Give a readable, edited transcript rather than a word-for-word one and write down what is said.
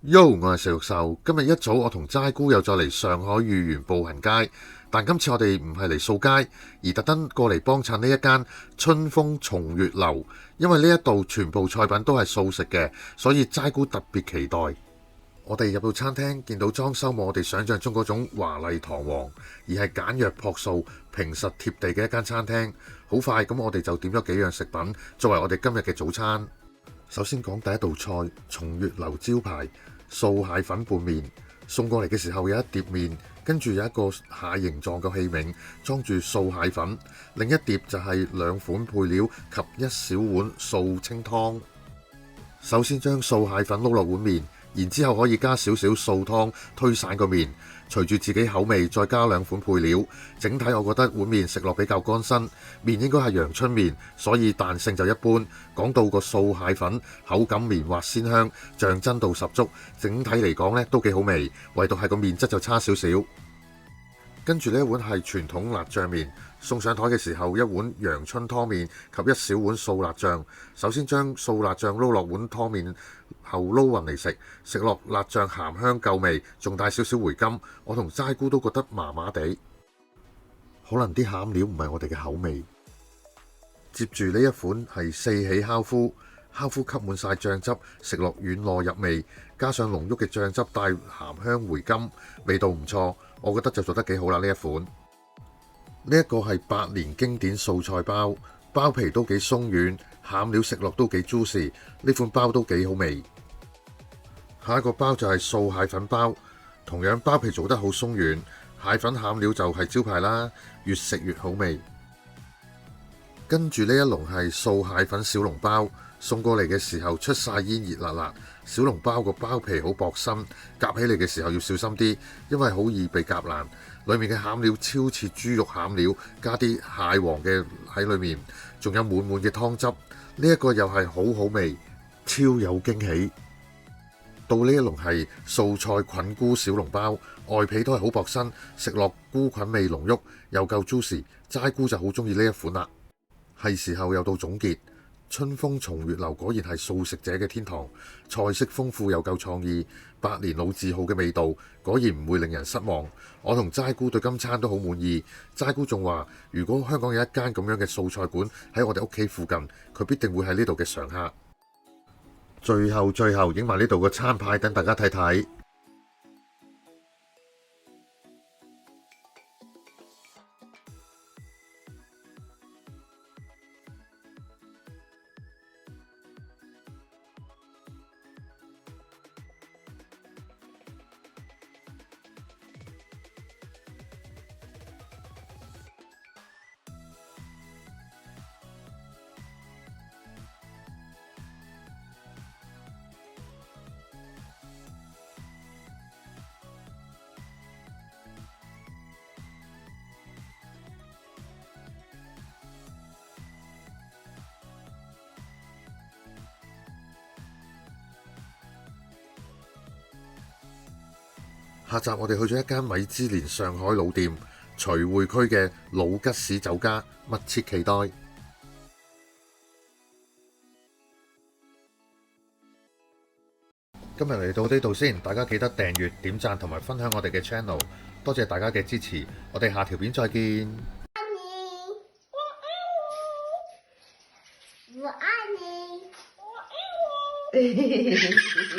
Yo，我係石玉壽。今日一早我同齋姑又再嚟上海豫園步行街，但今次我哋唔係嚟掃街，而特登過嚟幫襯呢一間春風松月樓，因為呢一度全部菜品都係素食嘅，所以齋姑特別期待。我哋入到餐廳，見到裝修冇我哋想象中嗰種華麗堂皇，而係簡約樸素、平實貼地嘅一間餐廳。好快咁，我哋就點咗幾樣食品作為我哋今日嘅早餐。首先講第一道菜，松月樓招牌素蟹粉拌麵。送過嚟嘅時候有一碟麵，跟住有一個蟹形狀嘅器皿裝住素蟹粉，另一碟就係兩款配料及一小碗素清湯。首先將素蟹粉撈落碗麵，然之後可以加少少素湯推散個麵，隨住自己口味再加兩款配料。整體我覺得碗麵食落比較乾身，麵應該係陽春麵，所以彈性就一般。講到個素蟹粉口感綿滑鮮香，醬真度十足，整體嚟講都幾好味，唯獨係個麵質就差少少。跟住呢一碗係傳統辣醬麵，送上台嘅時候一碗陽春湯麵及一小碗素辣醬。首先將素辣醬撈落碗湯麵後撈勻嚟食，食落辣醬鹹香夠味，仲帶少少回甘。我同齋姑都覺得麻麻地，可能啲餡料唔係我哋嘅口味。接住呢一款係四喜烤麩，烤麩吸滿晒醬汁，食落軟糯入味，加上濃郁嘅醬汁帶鹹香回甘，味道唔錯。我覺得就做得幾好啦呢一款。呢一個係百年經典素菜包，包皮都幾鬆軟，餡料食落都幾 juicy，呢款包都幾好味。下一個包就係素蟹粉包，同樣包皮做得好鬆軟，蟹粉餡料就係招牌啦，越食越好味。跟住呢一籠係素蟹粉小籠包，送過嚟嘅時候出晒煙熱辣辣。小籠包個包皮好薄身，夾起嚟嘅時候要小心啲，因為好易被夾爛。裡面嘅餡料超似豬肉餡料，加啲蟹黃嘅喺裡面，仲有滿滿嘅湯汁。呢一個又係好好味，超有驚喜。到呢一籠係素菜菌菇小籠包，外皮都係好薄身，食落菇菌味濃郁，又夠 juicy。齋姑就好中意呢一款啦。係時候又到總結。春風松月樓果然係素食者嘅天堂，菜式豐富又夠創意，百年老字號嘅味道果然唔會令人失望。我同齋姑對今餐都好滿意。齋姑仲話，如果香港有一間咁樣嘅素菜館喺我哋屋企附近，佢必定會喺呢度嘅常客。最後影埋呢度個餐牌等大家睇睇。下集我哋去咗一間米芝蓮上海老店，徐匯區嘅老吉士酒家，密切期待。今日嚟到呢度先，大家記得訂閱、點讚同埋分享我哋嘅 channel，多謝大家嘅支持，我哋下條片再見。我愛你，我愛你，我愛你。